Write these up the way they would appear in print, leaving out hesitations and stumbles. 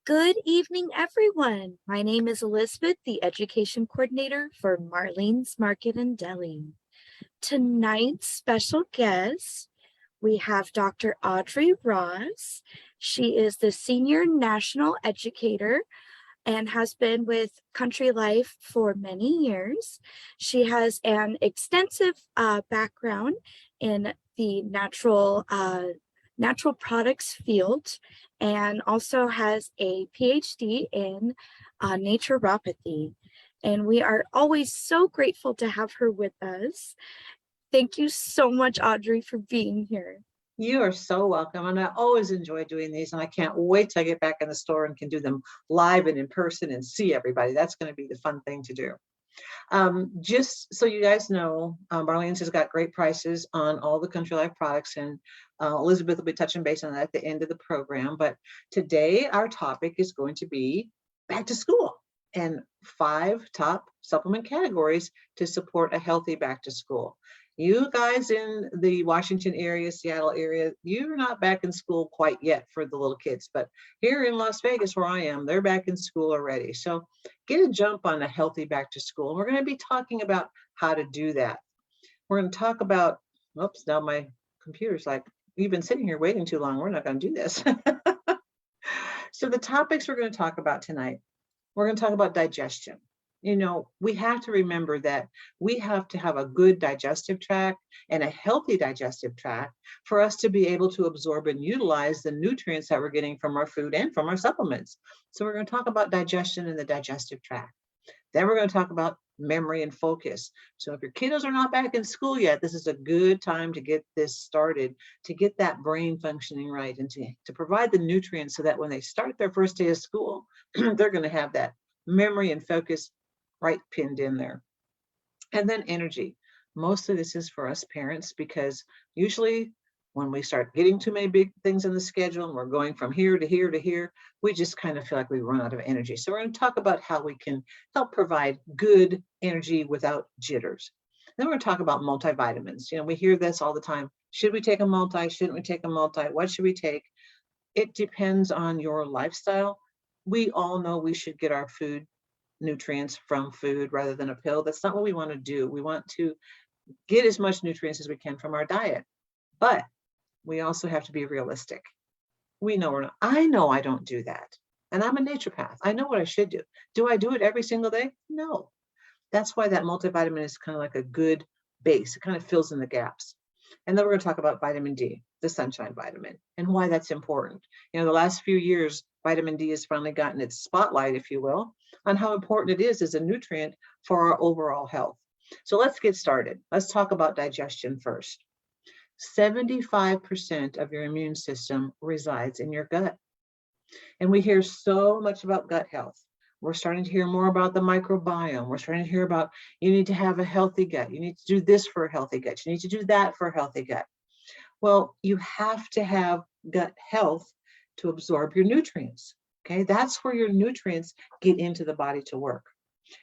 Good evening, everyone. My name is Elizabeth, the Education Coordinator for Marlene's Market and Deli. Tonight's special guest, we have Dr. Audrey Ross. She is the Senior National Educator and has been with Country Life for many years. She has an extensive background in the natural products field and also has a PhD in naturopathy. And we are always so grateful to have her with us. Thank you so much, Audrey, for being here. You are so welcome. And I always enjoy doing these. And I can't wait till I get back in the store and can do them live and in person and see everybody. That's going to be the fun thing to do. Just so you guys know, Marlene's has got great prices on all the Country Life products. And Elizabeth will be touching base on that at the end of the program. But today our topic is going to be back to school and 5 top supplement categories to support a healthy back to school. You guys in the Washington area, Seattle area, you're not back in school quite yet for the little kids, but here in Las Vegas where I am, they're back in school already. So get a jump on a healthy back to school. We're going to be talking about how to do that. We're going to talk about, oops, now my computer's like, you've been sitting here waiting too long. We're not going to do this. So the topics we're going to talk about tonight, we're going to talk about digestion. You know, we have to remember that we have to have a good digestive tract and a healthy digestive tract for us to be able to absorb and utilize the nutrients that we're getting from our food and from our supplements. So we're going to talk about digestion and the digestive tract. Then we're going to talk about memory and focus. So if your kiddos are not back in school yet, this is a good time to get this started, to get that brain functioning right and to provide the nutrients so that when they start their first day of school, they're going to have that memory and focus right pinned in there. And then energy. Mostly this is for us parents because usually when we start getting too many big things in the schedule and we're going from here to here to here, we just kind of feel like we run out of energy. So we're going to talk about how we can help provide good energy without jitters. Then we're going to talk about multivitamins. You know, we hear this all the time. Should we take a multi? Shouldn't we take a multi? What should we take? It depends on your lifestyle. We all know we should get our food nutrients from food rather than a pill. That's not what we want to do. We want to get as much nutrients as we can from our diet, but we also have to be realistic. We know we're not, I know I don't do that. And I'm a naturopath. I know what I should do. Do I do it every single day? No. That's why that multivitamin is kind of like a good base. It kind of fills in the gaps. And then we're going to talk about vitamin D, the sunshine vitamin, and why that's important. You know, the last few years, vitamin D has finally gotten its spotlight, if you will, on how important it is as a nutrient for our overall health. So let's get started. Let's talk about digestion first. 75% of your immune system resides in your gut. And we hear so much about gut health. We're starting to hear more about the microbiome. We're starting to hear about you need to have a healthy gut. You need to do this for a healthy gut. You need to do that for a healthy gut. Well, you have to have gut health to absorb your nutrients. Okay, that's where your nutrients get into the body to work.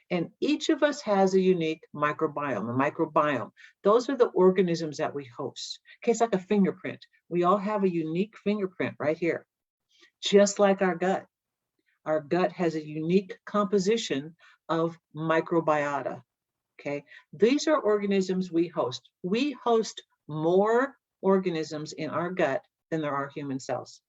And each of us has a unique microbiome, a microbiome. Those are the organisms that we host. Okay, it's like a fingerprint. We all have a unique fingerprint right here, just like our gut. Our gut has a unique composition of microbiota. Okay, these are organisms we host. We host more organisms in our gut than there are human cells.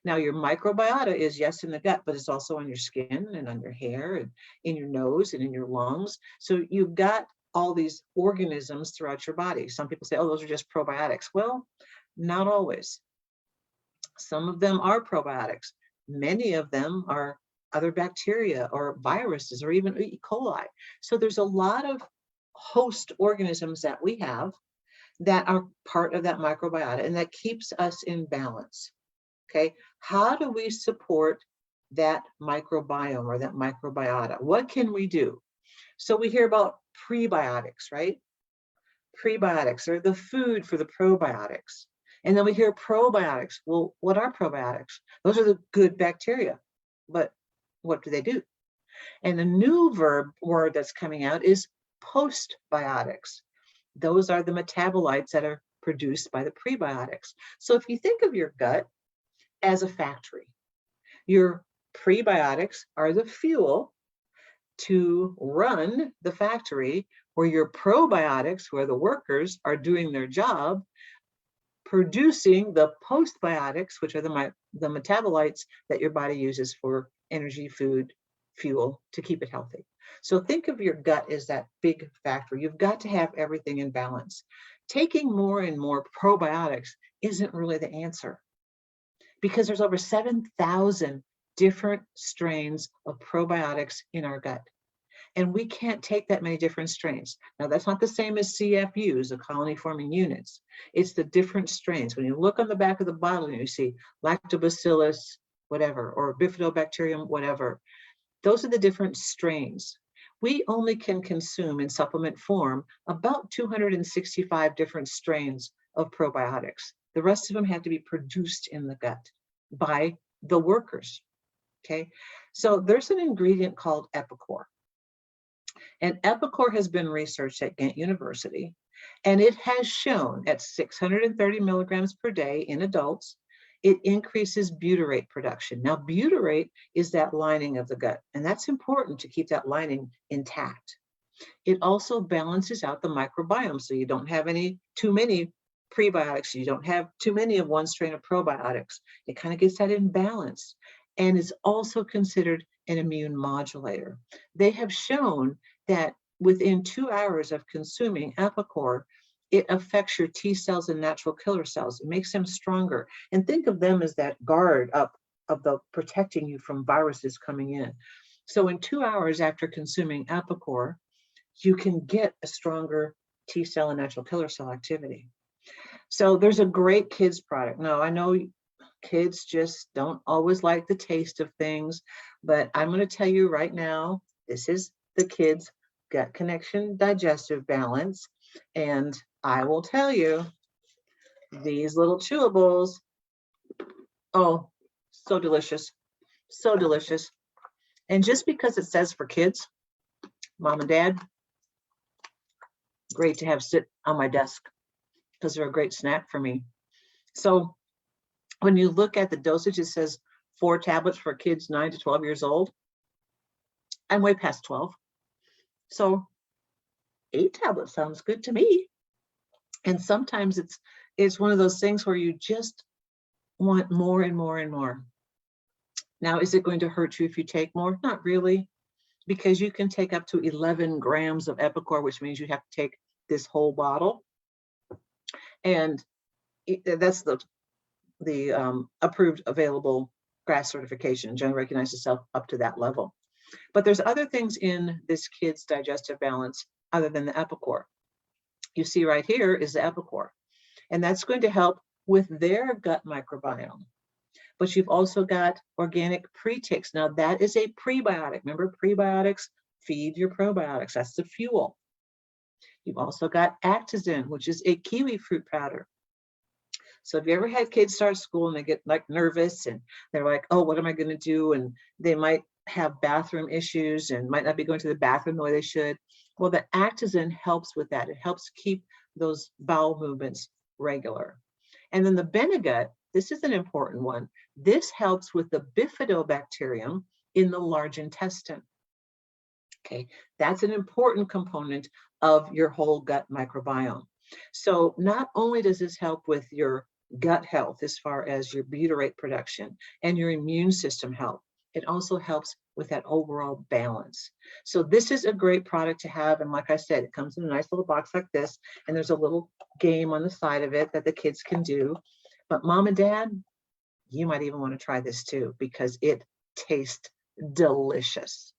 Now, your microbiota is, yes, in the gut, but it's also on your skin and on your hair and in your nose and in your lungs. So you've got all these organisms throughout your body. Some people say, oh, those are just probiotics. Well, not always. Some of them are probiotics. Many of them are other bacteria or viruses or even E. coli. So there's a lot of host organisms that we have that are part of that microbiota and that keeps us in balance. Okay, how do we support that microbiome or that microbiota? What can we do? So we hear about prebiotics, right? Prebiotics are the food for the probiotics. And then we hear probiotics. Well, what are probiotics? Those are the good bacteria. But what do they do? And the new word that's coming out is postbiotics. Those are the metabolites that are produced by the prebiotics. So if you think of your gut as a factory, your Prebiotics are the fuel to run the factory where your probiotics, where the workers are doing their job, producing the postbiotics, which are the metabolites that your body uses for energy, food, fuel to keep it healthy. So think of your gut as that big factory. You've got to have everything in balance. Taking more and more probiotics isn't really the answer, because there's over 7,000 different strains of probiotics in our gut. And we can't take that many different strains. Now, that's not the same as CFUs, the colony forming units. It's the different strains. When you look on the back of the bottle and you see lactobacillus, whatever, or bifidobacterium, whatever, those are the different strains. We only can consume in supplement form about 265 different strains of probiotics. The rest of them have to be produced in the gut by the workers. Okay, so there's an ingredient called Epicor. And Epicor has been researched at Ghent University, and it has shown at 630 milligrams per day in adults, it increases butyrate production. Now, butyrate is that lining of the gut, and that's important to keep that lining intact. It also balances out the microbiome, so you don't have too many prebiotics, you don't have too many of one strain of probiotics. It kind of gets that in balance, and is also considered an immune modulator. They have shown that within 2 hours of consuming Epicor, it affects your T cells and natural killer cells. It makes them stronger. And think of them as that guard up of the protecting you from viruses coming in. So in 2 hours after consuming Epicor, you can get a stronger T cell and natural killer cell activity. So there's a great kids product. Now, I know kids just don't always like the taste of things, but I'm going to tell you right now, this is the kids' gut connection digestive balance. And I will tell you, these little chewables, oh, so delicious, so delicious. And just because it says for kids, mom and dad, great to have sit on my desk because they're a great snack for me. So when you look at the dosage, it says 4 tablets for kids 9 to 12 years old. I'm way past 12. So 8 tablets sounds good to me. And sometimes it's one of those things where you just want more and more and more. Now, is it going to hurt you if you take more? Not really, because you can take up to 11 grams of Epicor, which means you have to take this whole bottle. And that's the approved available GRAS certification, generally recognizes itself up to that level. But there's other things in this kid's digestive balance other than the Epicor. You see right here is the Epicor, and that's going to help with their gut microbiome. But you've also got organic pre-ticks. Now that is a prebiotic. Remember, prebiotics feed your probiotics. That's the fuel. You've also got Actazin, which is a kiwi fruit powder. So if you ever had kids start school and they get like nervous and they're like, oh, what am I going to do? And they might have bathroom issues and might not be going to the bathroom the way they should. Well, the Actazin helps with that. It helps keep those bowel movements regular. And then the Benegut, this is an important one. This helps with the bifidobacterium in the large intestine. Okay, that's an important component of your whole gut microbiome. So not only does this help with your gut health as far as your butyrate production and your immune system health, it also helps with that overall balance. So this is a great product to have. And like I said, it comes in a nice little box like this, and there's a little game on the side of it that the kids can do. But mom and dad, you might even want to try this too, because it tastes delicious.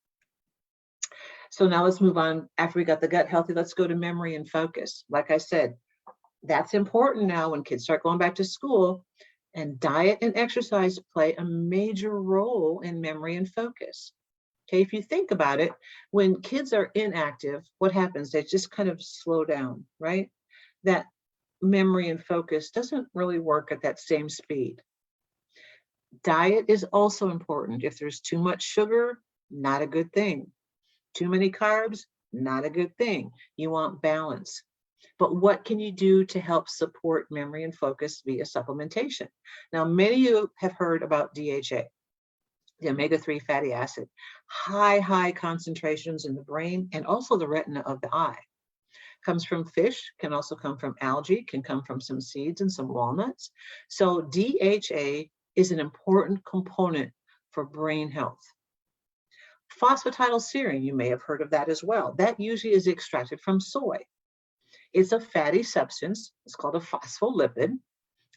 So now let's move on. After we got the gut healthy, let's go to memory and focus. Like I said, that's important now when kids start going back to school, and diet and exercise play a major role in memory and focus. Okay, if you think about it, when kids are inactive, what happens? They just kind of slow down, right? That memory and focus doesn't really work at that same speed. Diet is also important. If there's too much sugar, not a good thing. Too many carbs, not a good thing. You want balance. But what can you do to help support memory and focus via supplementation? Now, many of you have heard about DHA. the omega-3 fatty acid, high concentrations in the brain and also the retina of the eye. Comes from fish, can also come from algae, can come from some seeds and some walnuts. So DHA is an important component for brain health. Phosphatidylserine, you may have heard of that as well. That usually is extracted from soy. It's a fatty substance. It's called a phospholipid,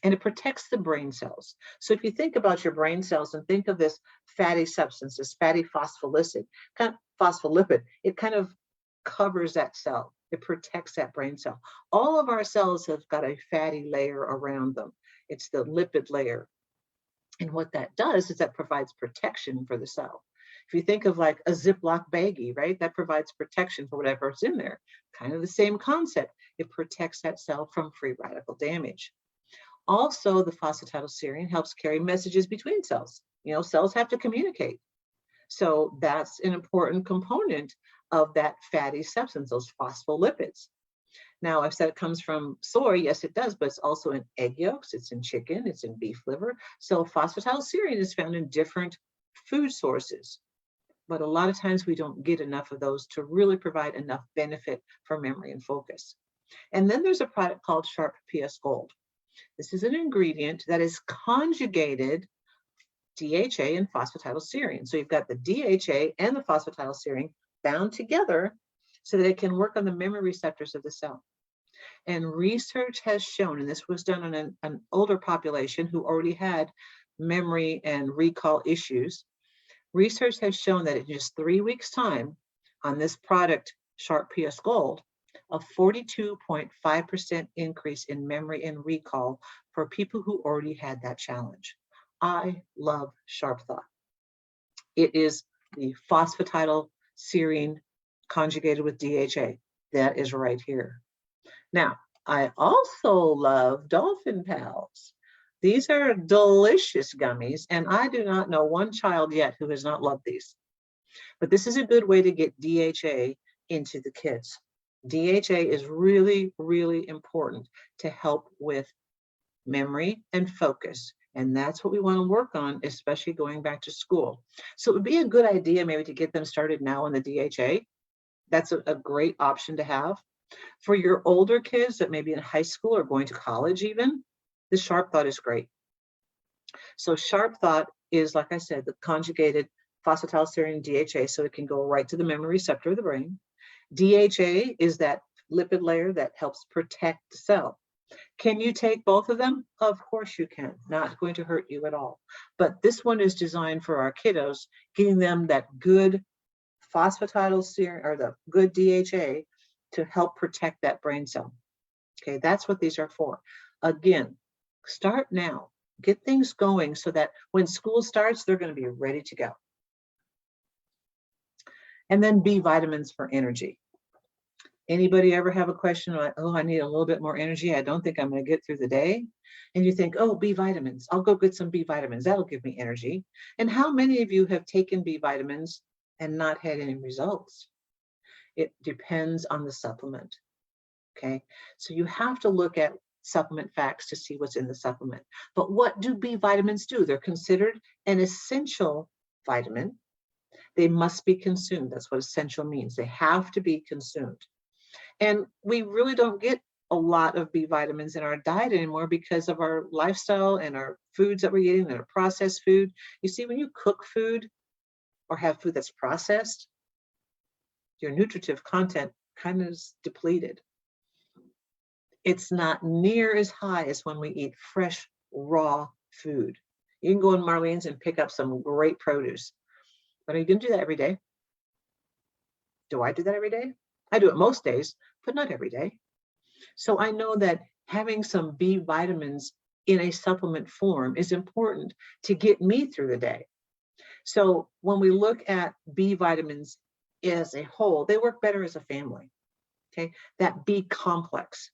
and it protects the brain cells. So if you think about your brain cells and think of this fatty substance, this fatty phospholipid, it kind of covers that cell. It protects that brain cell. All of our cells have got a fatty layer around them. It's the lipid layer. And what that does is that provides protection for the cell. If you think of like a Ziploc baggie, right, that provides protection for whatever's in there. Kind of the same concept. It protects that cell from free radical damage. Also, the phosphatidylserine helps carry messages between cells. You know, cells have to communicate. So that's an important component of that fatty substance, those phospholipids. Now, I've said it comes from soy. Yes, it does, but it's also in egg yolks, it's in chicken, it's in beef liver. So phosphatidylserine is found in different food sources. But a lot of times we don't get enough of those to really provide enough benefit for memory and focus. And then there's a product called Sharp PS Gold. This is an ingredient that is conjugated DHA and phosphatidylserine. So you've got the DHA and the phosphatidylserine bound together so that it can work on the memory receptors of the cell. And research has shown, and this was done on an older population who already had memory and recall issues. Research has shown that in just 3 weeks' time on this product, Sharp PS Gold, a 42.5% increase in memory and recall for people who already had that challenge. I love Sharp Thought. It is the phosphatidylserine conjugated with DHA. That is right here. Now, I also love Dolphin Pals. These are delicious gummies, and I do not know one child yet who has not loved these. But this is a good way to get DHA into the kids. DHA is really, really important to help with memory and focus. And that's what we want to work on, especially going back to school. So it would be a good idea maybe to get them started now on the DHA. That's a great option to have. For your older kids that may be in high school or going to college even, the Sharp Thought is great. So Sharp Thought is, like I said, the conjugated phosphatidylserine DHA, so it can go right to the memory receptor of the brain. DHA is that lipid layer that helps protect the cell. Can you take both of them? Of course you can. Not going to hurt you at all. But this one is designed for our kiddos, getting them that good phosphatidylserine or the good DHA to help protect that brain cell. Okay, that's what these are for. Again, start now. Get things going so that when school starts, they're going to be ready to go. And then B vitamins for energy. Anybody ever have a question like, oh, I need a little bit more energy. I don't think I'm going to get through the day. And you think, oh, B vitamins. I'll go get some B vitamins. That'll give me energy. And how many of you have taken B vitamins and not had any results? It depends on the supplement. Okay. So you have to look at supplement facts to see what's in the supplement. But what do B vitamins do? They're considered an essential vitamin. They must be consumed. That's what essential means. They have to be consumed. And we really don't get a lot of B vitamins in our diet anymore because of our lifestyle and our foods that we're eating and our processed food. You see, when you cook food or have food that's processed, your nutritive content kind of is depleted. It's not near as high as when we eat fresh, raw food. You can go in Marlene's and pick up some great produce. But are you going to do that every day? Do I do that every day? I do it most days, but not every day. So I know that having some B vitamins in a supplement form is important to get me through the day. So when we look at B vitamins as a whole, they work better as a family. Okay, that B complex.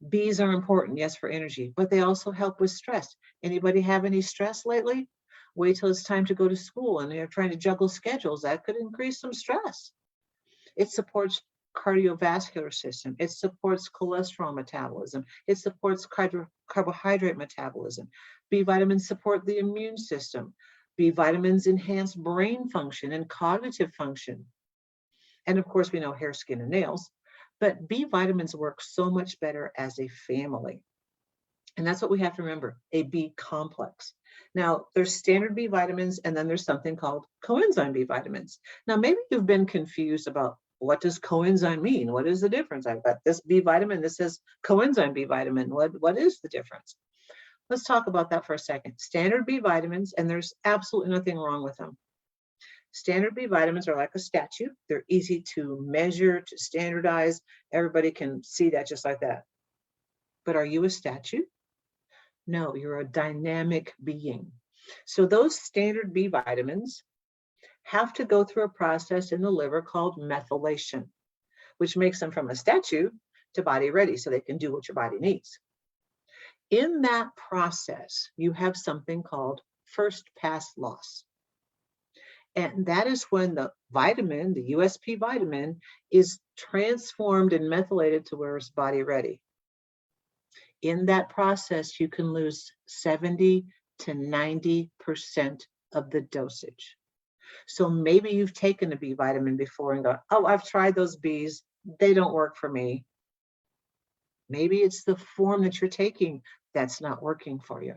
B's are important, yes, for energy, but they also help with stress. Anybody have any stress lately? Wait till it's time to go to school and they're trying to juggle schedules. That could increase some stress. It supports cardiovascular system. It supports cholesterol metabolism. It supports carbohydrate metabolism. B vitamins support the immune system. B vitamins enhance brain function and cognitive function. And of course, we know hair, skin, and nails, but B vitamins work so much better as a family. And that's what we have to remember, a B complex. Now, there's standard B vitamins, and then there's something called coenzyme B vitamins. Now, maybe you've been confused about what does coenzyme mean? What is the difference? I've got this B vitamin, this says coenzyme B vitamin. What is the difference? Let's talk about that for a second. Standard B vitamins, and there's absolutely nothing wrong with them. Standard B vitamins are like a statue. They're easy to measure, to standardize. Everybody can see that just like that. But are you a statue? No, you're a dynamic being. So those standard B vitamins have to go through a process in the liver called methylation, which makes them from a statue to body ready so they can do what your body needs. In that process, you have something called first pass loss. And that is when the vitamin, the USP vitamin, is transformed and methylated to where it's body ready. In that process, you can lose 70 to 90% of the dosage. So maybe you've taken a B vitamin before and go, oh, I've tried those Bs, they don't work for me. Maybe it's the form that you're taking that's not working for you.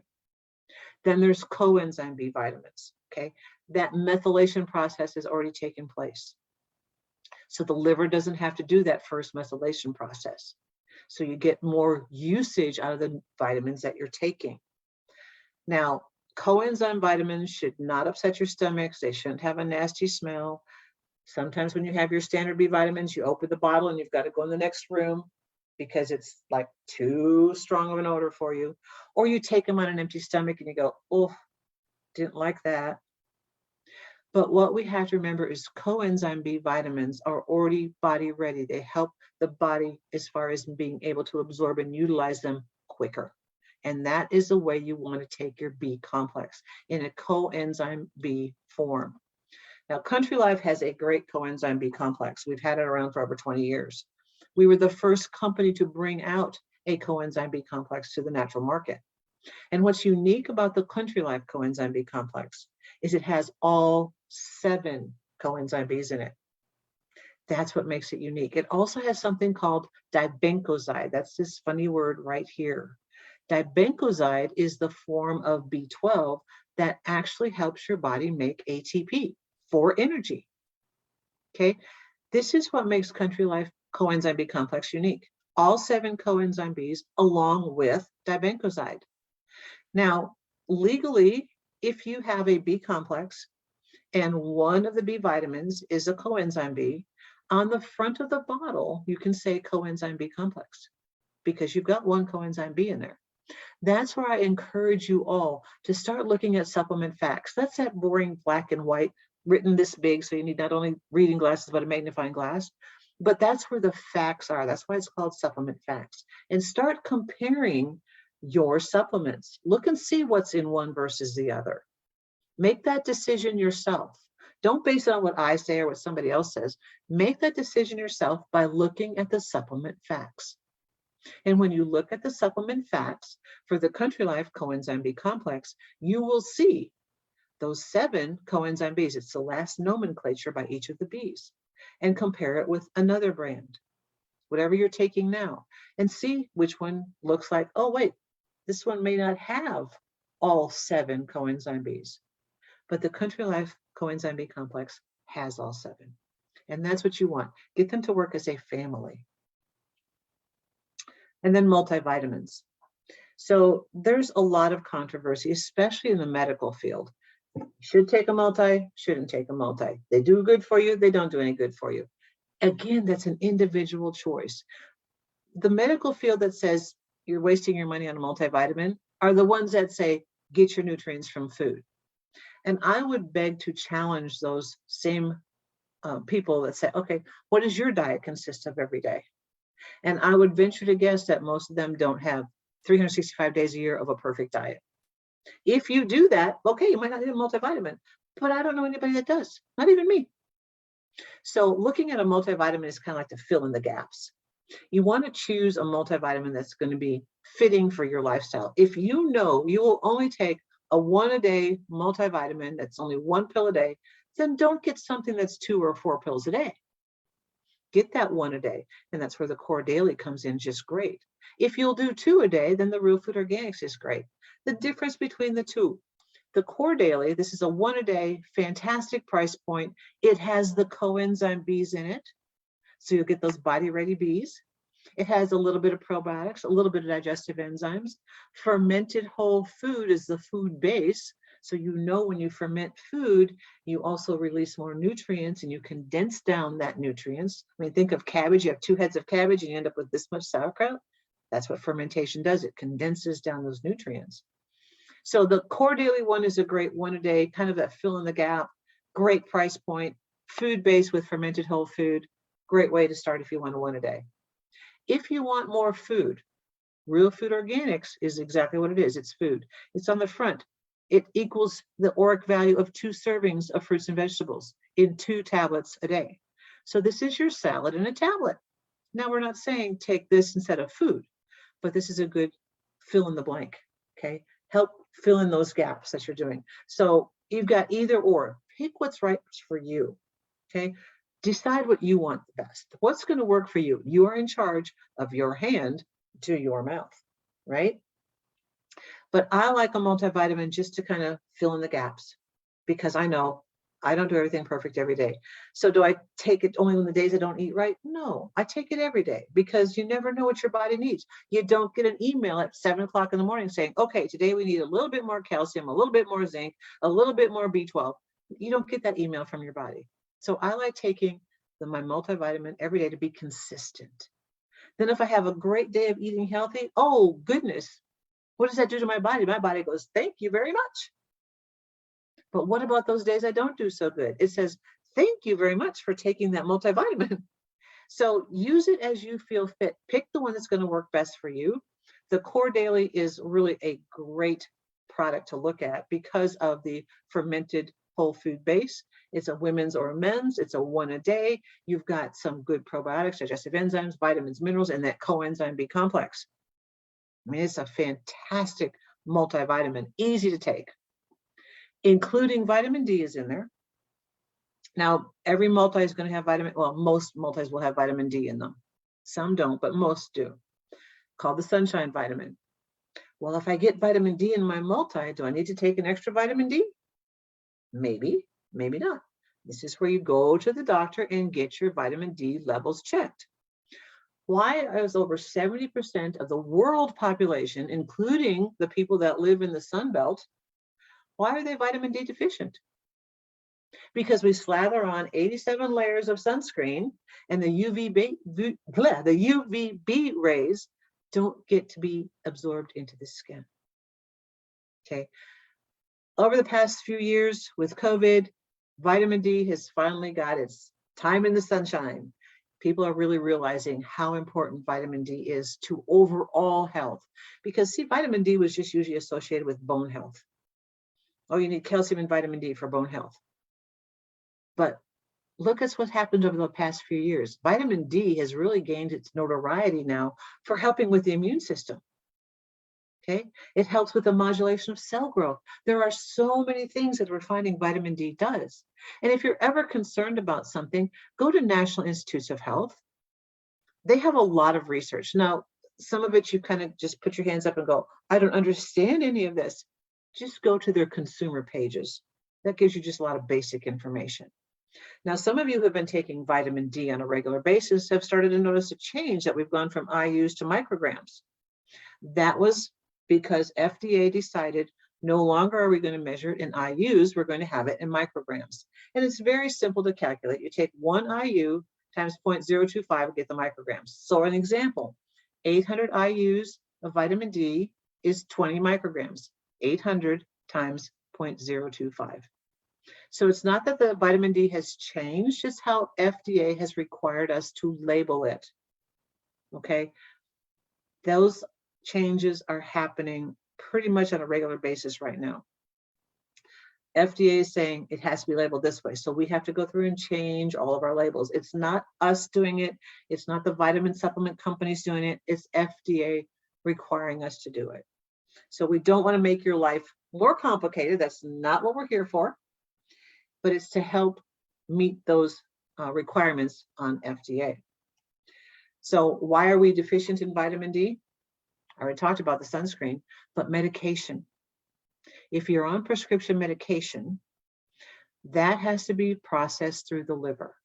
Then there's coenzyme B vitamins, okay? That methylation process has already taken place. So the liver doesn't have to do that first methylation process. So you get more usage out of the vitamins that you're taking. Now, coenzyme vitamins should not upset your stomachs. They shouldn't have a nasty smell. Sometimes when you have your standard B vitamins, you open the bottle and you've got to go in the next room because it's like too strong of an odor for you. Or you take them on an empty stomach and you go, oh, didn't like that. But what we have to remember is coenzyme B vitamins are already body ready. They help the body as far as being able to absorb and utilize them quicker. And that is the way you want to take your B complex, in a coenzyme B form. Now, Country Life has a great coenzyme B complex. We've had it around for over 20 years. We were the first company to bring out a coenzyme B complex to the natural market. And what's unique about the Country Life coenzyme B complex is it has all 7 coenzyme Bs in it. That's what makes it unique. It also has something called dibencoxide. That's this funny word right here. Dibencoxide is the form of B12 that actually helps your body make ATP for energy. Okay, this is what makes Country Life coenzyme B complex unique. All 7 coenzyme Bs along with dibencoxide. Now, legally, if you have a B complex and one of the B vitamins is a coenzyme B, on the front of the bottle, you can say coenzyme B complex because you've got one coenzyme B in there. That's where I encourage you all to start looking at supplement facts. That's that boring black and white written this big, so you need not only reading glasses, but a magnifying glass. But that's where the facts are. That's why it's called supplement facts. And start comparing your supplements. Look and see what's in one versus the other. Make that decision yourself. Don't base it on what I say or what somebody else says. Make that decision yourself by looking at the supplement facts. And when you look at the supplement facts for the Country Life coenzyme B complex, you will see those 7 coenzyme Bs. It's the last nomenclature by each of the Bs. And compare it with another brand, whatever you're taking now, and see which one looks like, oh, wait, this one may not have all 7 coenzyme Bs. But the Country Life coenzyme B complex has all 7. And that's what you want. Get them to work as a family. And then multivitamins. So there's a lot of controversy, especially in the medical field. Should take a multi, shouldn't take a multi. They do good for you, they don't do any good for you. Again, that's an individual choice. The medical field that says you're wasting your money on a multivitamin are the ones that say, get your nutrients from food. And I would beg to challenge those same people that say, okay, what does your diet consist of every day? And I would venture to guess that most of them don't have 365 days a year of a perfect diet. If you do that, okay, you might not need a multivitamin, but I don't know anybody that does, not even me. So looking at a multivitamin is kind of like to fill in the gaps. You want to choose a multivitamin that's going to be fitting for your lifestyle. If you know you will only take a 1-a-day multivitamin that's only 1 pill a day, then don't get something that's 2 or 4 pills a day. Get that 1 a day. And that's where the Core Daily comes in just great. If you'll do 2 a day, then the Real Food Organics is great. The difference between the two, the Core Daily, this is a 1 a day, fantastic price point. It has the coenzyme Bs in it. So you'll get those body ready Bs. It has a little bit of probiotics, a little bit of digestive enzymes. Fermented whole food is the food base. So you know when you ferment food, you also release more nutrients and you condense down that nutrients. I mean, think of cabbage. You have 2 heads of cabbage and you end up with this much sauerkraut. That's what fermentation does. It condenses down those nutrients. So the Core Daily one is a great 1 a day, kind of that fill in the gap, great price point, food based with fermented whole food. Great way to start if you want a 1 a day. If you want more food, Real Food Organics is exactly what it is. It's food. It's on the front. It equals the ORAC value of 2 servings of fruits and vegetables in 2 tablets a day. So this is your salad in a tablet. Now we're not saying take this instead of food, but this is a good fill in the blank, okay? Help fill in those gaps that you're doing. So you've got either or. Pick what's right for you, okay? Decide what you want the best. What's going to work for you? You are in charge of your hand to your mouth, right? But I like a multivitamin just to kind of fill in the gaps because I know I don't do everything perfect every day. So do I take it only on the days I don't eat right? No, I take it every day because you never know what your body needs. You don't get an email at 7 o'clock in the morning saying, okay, today we need a little bit more calcium, a little bit more zinc, a little bit more B12. You don't get that email from your body. So I like taking my multivitamin every day to be consistent. Then if I have a great day of eating healthy, oh goodness, what does that do to my body? My body goes, thank you very much. But what about those days I don't do so good? It says, thank you very much for taking that multivitamin. So use it as you feel fit. Pick the one that's going to work best for you. The Core Daily is really a great product to look at because of the fermented whole food base. It's a women's or a men's. It's a 1 a day. You've got some good probiotics, digestive enzymes, vitamins, minerals, and that Coenzyme B Complex. I mean, it's a fantastic multivitamin, easy to take. Including vitamin D is in there. Now, every multi is going to have most multis will have vitamin D in them. Some don't, but most do. Called the sunshine vitamin. Well, if I get vitamin D in my multi, do I need to take an extra vitamin D? Maybe, maybe not. This is where you go to the doctor and get your vitamin D levels checked. Why is over 70% of the world population, including the people that live in the Sun Belt, why are they vitamin D deficient? Because we slather on 87 layers of sunscreen and the UVB rays don't get to be absorbed into the skin. Okay. Over the past few years with COVID, vitamin D has finally got its time in the sunshine. People are really realizing how important vitamin D is to overall health. Because see, vitamin D was just usually associated with bone health. Oh, you need calcium and vitamin D for bone health. But look at what's happened over the past few years. Vitamin D has really gained its notoriety now for helping with the immune system. Okay, it helps with the modulation of cell growth. There are so many things that we're finding vitamin D does. And if you're ever concerned about something, go to National Institutes of Health. They have a lot of research. Now, some of it you kind of just put your hands up and go, I don't understand any of this. Just go to their consumer pages. That gives you just a lot of basic information. Now, some of you who have been taking vitamin D on a regular basis have started to notice a change that we've gone from IUs to micrograms. That was because FDA decided no longer are we going to measure it in IUs, we're going to have it in micrograms. And it's very simple to calculate. You take 1 IU times 0.025 and get the micrograms. So an example, 800 IUs of vitamin D is 20 micrograms, 800 times 0.025. So it's not that the vitamin D has changed, it's how FDA has required us to label it. Okay, those changes are happening pretty much on a regular basis right now. FDA is saying it has to be labeled this way. So we have to go through and change all of our labels. It's not us doing it. It's not the vitamin supplement companies doing it. It's FDA requiring us to do it. So we don't want to make your life more complicated. That's not what we're here for, but it's to help meet those requirements on FDA. So why are we deficient in vitamin D? I already talked about the sunscreen, but medication. If you're on prescription medication, that has to be processed through the liver.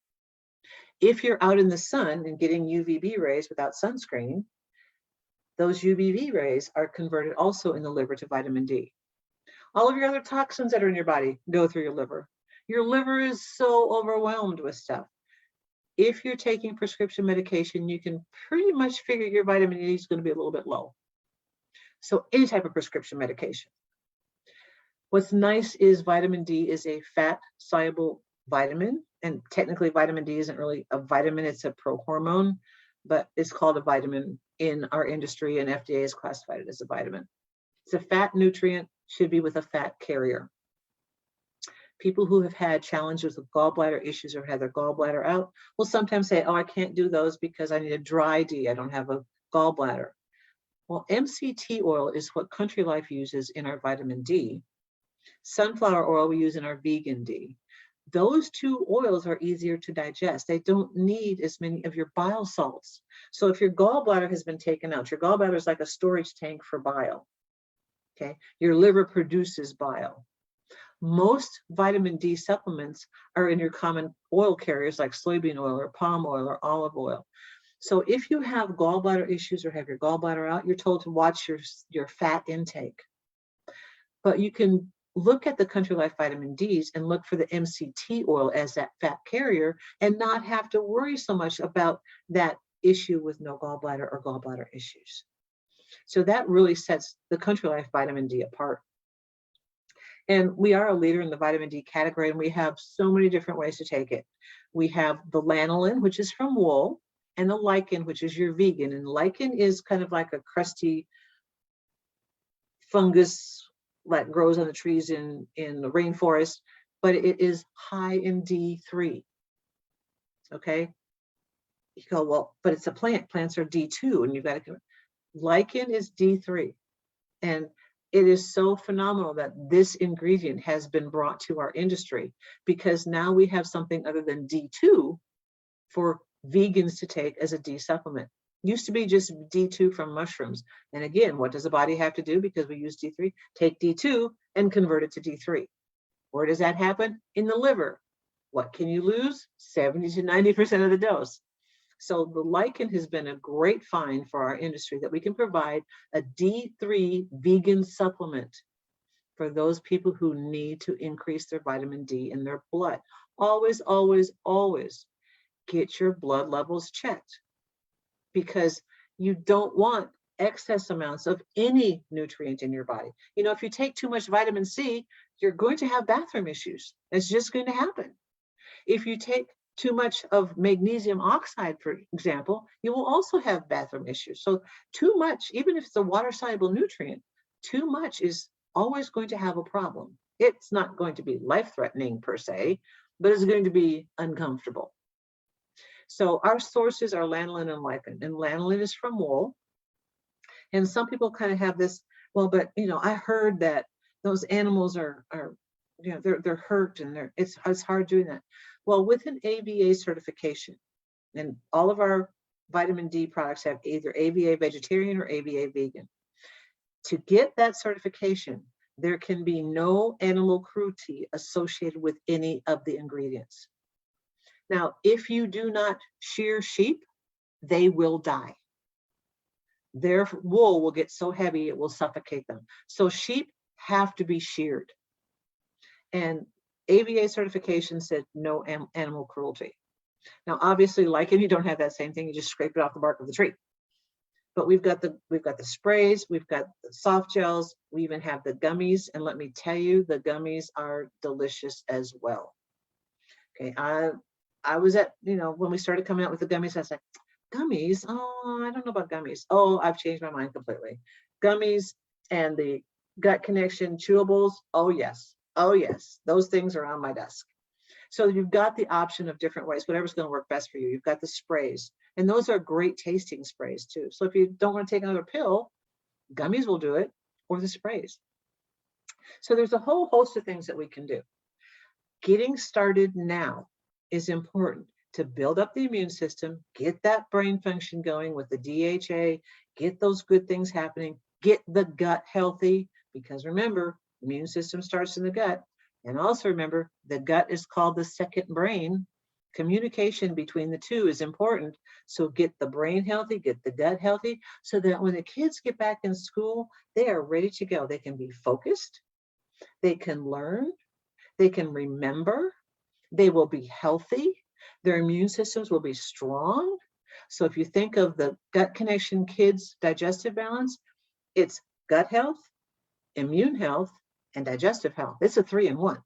If you're out in the sun and getting UVB rays without sunscreen, those UVB rays are converted also in the liver to vitamin D. All of your other toxins that are in your body go through your liver. Your liver is so overwhelmed with stuff. If you're taking prescription medication, you can pretty much figure your vitamin D is going to be a little bit low. So any type of prescription medication. What's nice is vitamin D is a fat-soluble vitamin, and technically vitamin D isn't really a vitamin, it's a prohormone, but it's called a vitamin in our industry, and FDA has classified it as a vitamin. It's a fat nutrient, should be with a fat carrier. People who have had challenges with gallbladder issues or had their gallbladder out will sometimes say, oh, I can't do those because I need a dry D, I don't have a gallbladder. Well, MCT oil is what Country Life uses in our vitamin D. Sunflower oil we use in our vegan D. Those two oils are easier to digest. They don't need as many of your bile salts. So if your gallbladder has been taken out, your gallbladder is like a storage tank for bile. Okay, your liver produces bile. Most vitamin D supplements are in your common oil carriers like soybean oil or palm oil or olive oil. So if you have gallbladder issues or have your gallbladder out, you're told to watch your fat intake. But you can look at the Country Life vitamin Ds and look for the MCT oil as that fat carrier and not have to worry so much about that issue with no gallbladder or gallbladder issues. So that really sets the Country Life vitamin D apart. And we are a leader in the vitamin D category, and we have so many different ways to take it. We have the lanolin, which is from wool, and the lichen, which is your vegan. And lichen is kind of like a crusty fungus that grows on the trees in the rainforest, but it is high in D3. Okay. You go, well, but it's a plant. Plants are D2, and you've got to, lichen is D3. And it is so phenomenal that this ingredient has been brought to our industry, because now we have something other than D2 for vegans to take as a D supplement. Used to be just D2 from mushrooms. And again, what does the body have to do? Because we use D3, take D2 and convert it to D3. Where does that happen? In the liver. What can you lose? 70 to 90% of the dose. So the lichen has been a great find for our industry, that we can provide a D3 vegan supplement for those people who need to increase their vitamin D in their blood. Always, always, always get your blood levels checked, because you don't want excess amounts of any nutrient in your body. You know, if you take too much vitamin C, you're going to have bathroom issues. It's just going to happen. If you take too much of magnesium oxide, for example, you will also have bathroom issues. So too much, even if it's a water-soluble nutrient, too much is always going to have a problem. It's not going to be life-threatening per se, but it's going to be uncomfortable. So our sources are lanolin and lichen, and lanolin is from wool. And some people kind of have this, well, but you know, I heard that those animals are you know, they're hurt, and it's hard doing that. Well, with an AVA certification, and all of our vitamin D products have either AVA vegetarian or AVA vegan. To get that certification, there can be no animal cruelty associated with any of the ingredients. Now, if you do not shear sheep, they will die. Their wool will get so heavy it will suffocate them. So sheep have to be sheared. And AVA certification said no animal cruelty. Now, obviously, lichen, you don't have that same thing. You just scrape it off the bark of the tree. But we've got the sprays, we've got the soft gels, we even have the gummies. And let me tell you, the gummies are delicious as well. Okay, I was at, you know, when we started coming out with the gummies, I was like, gummies? Oh, I don't know about gummies. Oh, I've changed my mind completely. Gummies and the gut connection chewables. Oh, yes. Oh, yes. Those things are on my desk. So you've got the option of different ways, whatever's going to work best for you. You've got the sprays, and those are great tasting sprays too. So if you don't want to take another pill, gummies will do it, or the sprays. So there's a whole host of things that we can do. Getting started now is important to build up the immune system, get that brain function going with the DHA, get those good things happening, get the gut healthy, because remember, immune system starts in the gut. And also remember, the gut is called the second brain. Communication between the two is important. So get the brain healthy, get the gut healthy, so that when the kids get back in school, they are ready to go. They can be focused, they can learn, they can remember, they will be healthy, their immune systems will be strong. So if you think of the gut connection kids digestive balance, it's gut health, immune health, and digestive health. It's a 3-in-1.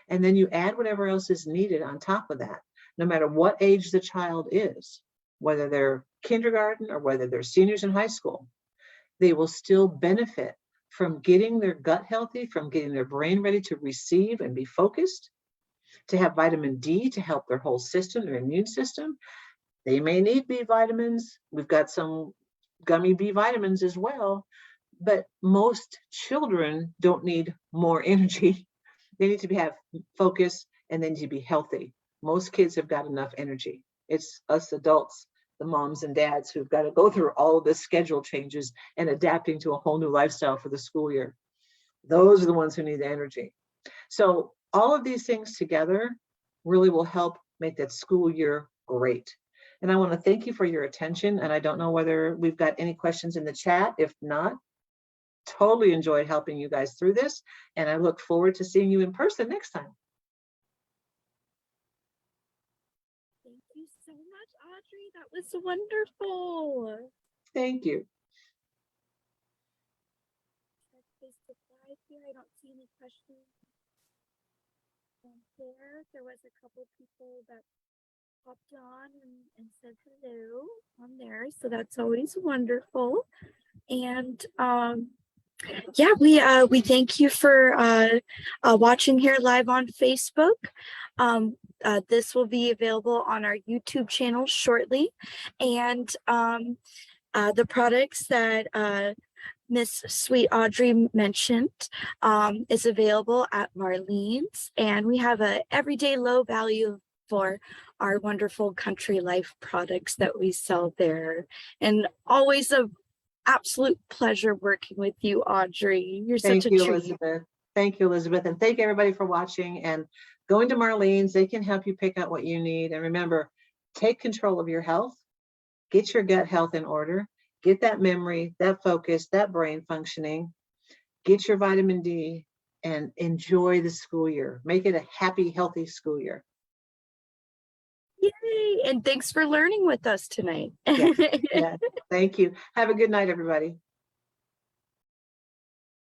And then you add whatever else is needed on top of that, no matter what age the child is, whether they're kindergarten or whether they're seniors in high school, they will still benefit from getting their gut healthy, from getting their brain ready to receive and be focused, to have vitamin D to help their whole system, their immune system. They may need B vitamins. We've got some gummy B vitamins as well, but most children don't need more energy. They need to have focus and they need to be healthy. Most kids have got enough energy. It's us adults, the moms and dads, who've got to go through all of the schedule changes and adapting to a whole new lifestyle for the school year. Those are the ones who need the energy. So all of these things together really will help make that school year great. And I want to thank you for your attention. And I don't know whether we've got any questions in the chat. If not, totally enjoyed helping you guys through this. And I look forward to seeing you in person next time. Thank you so much, Audrey. That was wonderful. Thank you. I don't see any questions there was a couple people that popped on and said hello on there, so that's always wonderful. And yeah, we thank you for watching here live on Facebook. This will be available on our YouTube channel shortly, and the products that Miss Sweet Audrey mentioned is available at Marlene's, and we have a everyday low value for our wonderful country life products that we sell there. And always a absolute pleasure working with you, Audrey. You're such a Thank you, treat. Elizabeth. Thank you, Elizabeth. And thank everybody for watching and going to Marlene's. They can help you pick out what you need. And remember, take control of your health, get your gut health in order, get that memory, that focus, that brain functioning, get your vitamin D, and enjoy the school year. Make it a happy, healthy school year. Yay! And thanks for learning with us tonight. Yeah, yeah. Thank you. Have a good night, everybody.